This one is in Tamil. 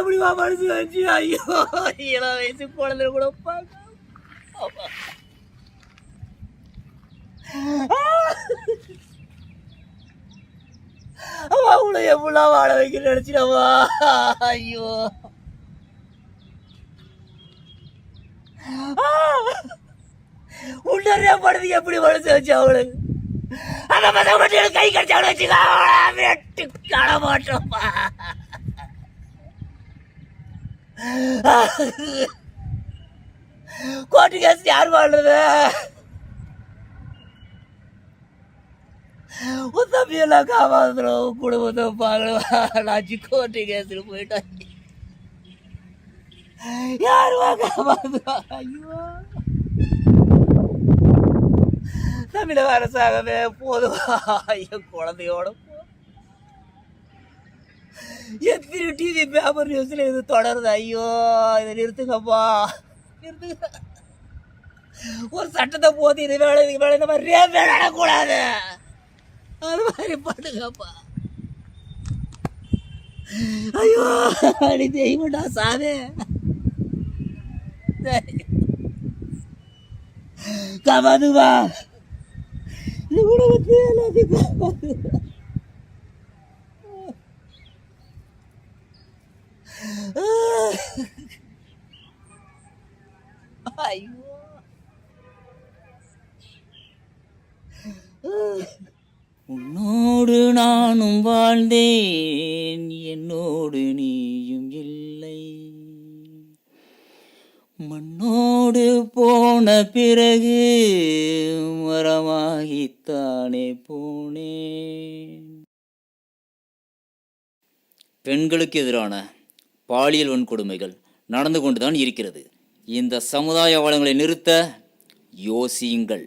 எப்படிவா மனசு வச்சு? ஐயோ, இளம் வயசு குழந்தை கூட பார்க்க அவளை எப்படா வாழ வைக்க நினைச்சிடவா? ஐயோ, உன்னறியா படுது எப்படி மனசு வச்சு அவளுக்கு? அந்த பசங்க மட்டும் கை கடிச்சாலும் வச்சுக்கா வெட்டு காண மாட்டோம்ப்பா. கோர்ட்டு கேஸ் யார் வாழ்றது? உன் தம்பியெல்லாம் காப்பாத்துறோம், குடும்பத்தை பார்க்கலாம். நான் கோர்ட்டு கேஸில் போயிட்டேன். யாருவா காப்பாத்துவா? ஐயோ, தமிழக அரசாங்கமே போதுவா என் குழந்தையோட எத்தனை டிவி பேப்பர் நியூஸ்ல இது தொடருது. ஐயோ, இதை நிறுத்துங்கப்பா, நிறுத்துங்க. ஒரு சட்டத்தை போது இது வேலை இது வேலை இந்த மாதிரி ரேப் நடக்கூடாது, அது மாதிரி பண்ணுங்கப்பா. ஐயோ, அடி தெய்வம்டா சாமி, காப்பாதுவா, இந்த உலகத்தை எல்லாத்தையும் காப்பாதுவா. ஐயோ, உன்னோடு நானும் வாழ்ந்தேன், என்னோடு நீயும் இல்லை. மண்ணோடு போன பிறகு மரமாகித்தானே போனேன். பெண்களுக்கு எதிரான பாலியல் வன்கொடுமைகள் நடந்து கொண்டுதான் இருக்கிறது. இந்த சமுதாய வளங்களை நிறுத்த யோசியுங்கள்.